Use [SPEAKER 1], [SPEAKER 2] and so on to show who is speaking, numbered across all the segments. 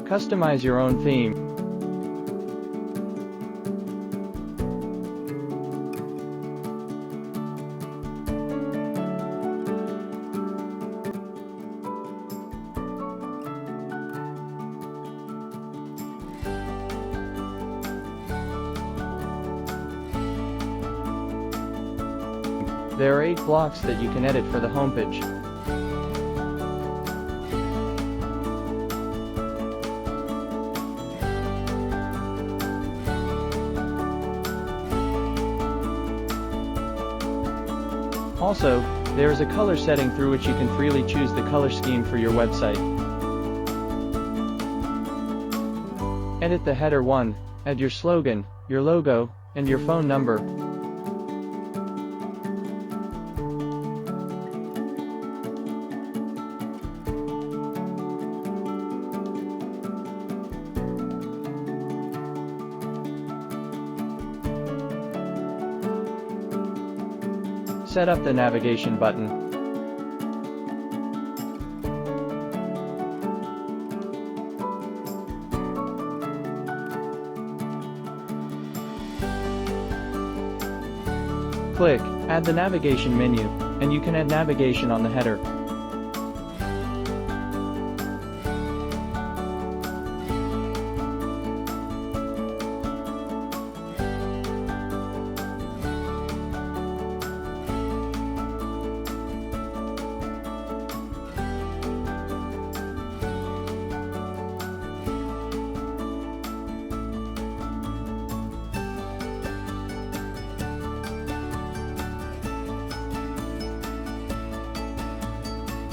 [SPEAKER 1] Customize your own theme. There are 8 blocks that you can edit for the homepage. Also, there is a color setting through which you can freely choose the color scheme for your website. Edit the header 1, add your slogan, your logo, and your phone number. Set up the navigation button. Click Add the navigation menu, and you can add navigation on the header.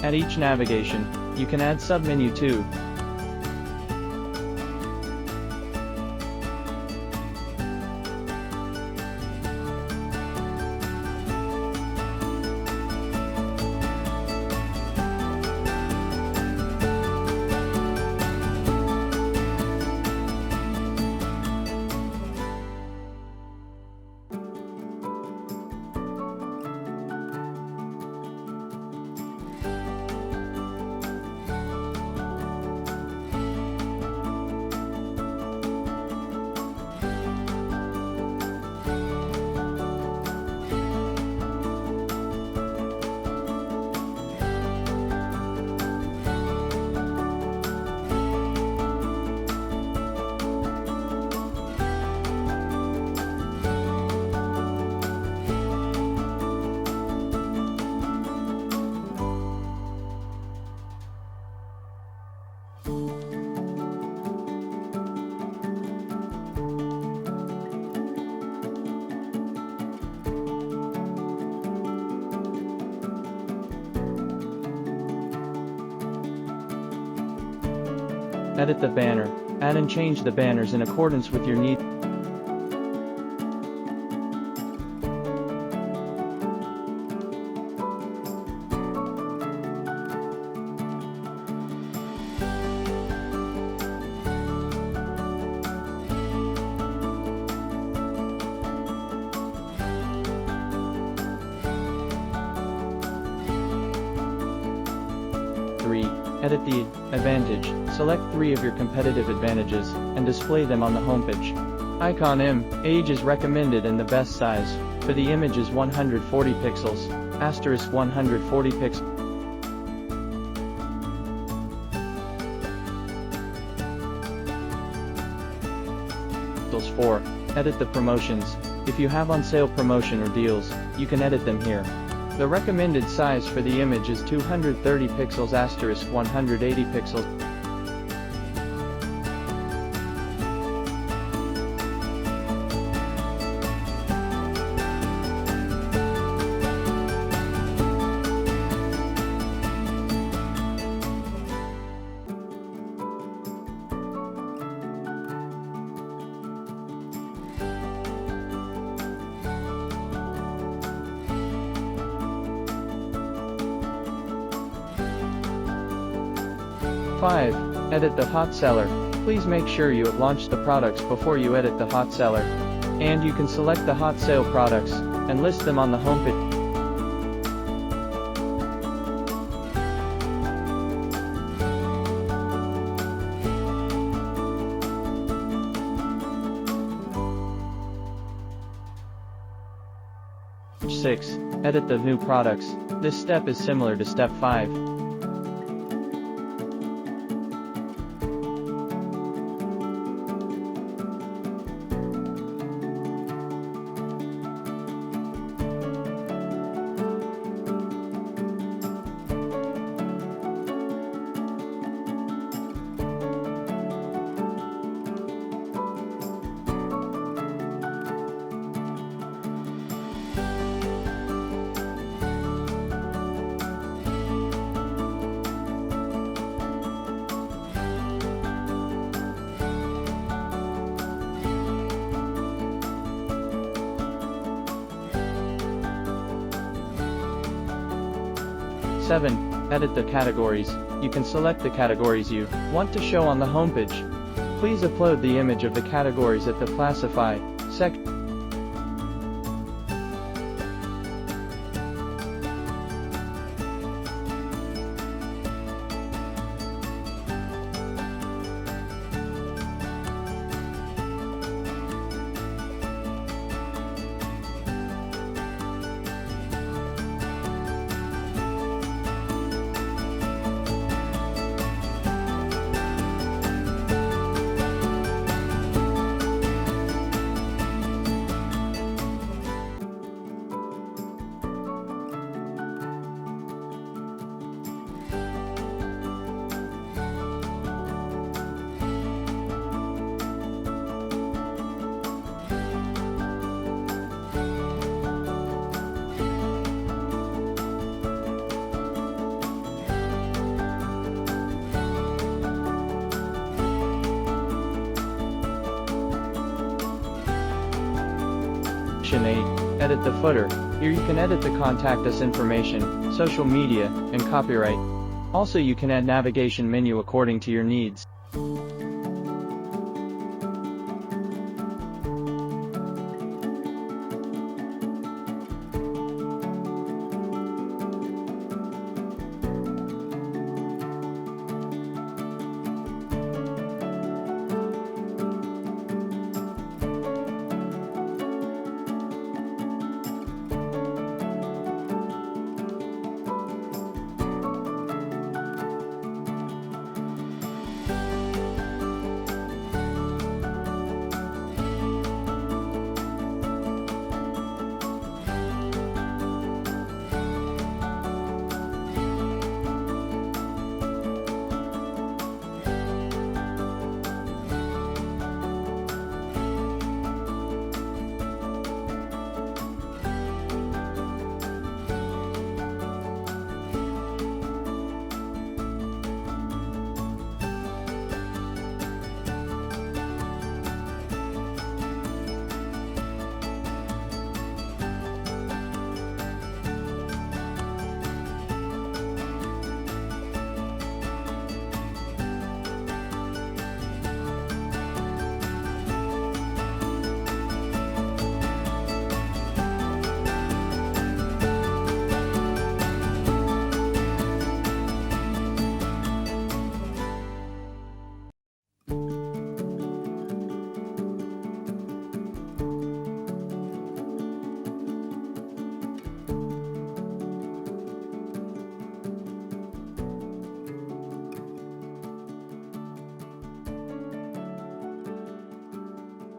[SPEAKER 1] At each navigation, you can add submenu too. Edit the banner. Add and change the banners in accordance with your needs. Edit the advantage. Select 3 of your competitive advantages, and display them on the homepage. Icon age is recommended and the best size for the image is 140 pixels, asterisk 140 pixels. Four. Edit the promotions. If you have on sale promotion or deals, you can edit them here. The recommended size for the image is 230 pixels asterisk 180 pixels. Five. Edit the hot seller. Please make sure you have launched the products before you edit the hot seller. And you can select the hot sale products, and list them on the homepage. 6. Edit the new products. This step is similar to step 5. 7. Edit the categories. You can select the categories you want to show on the homepage. Please upload the image of the categories at the Classify section. Section 8. Edit the footer. Here you can edit the contact us information, social media, and copyright. Also you can add navigation menu according to your needs.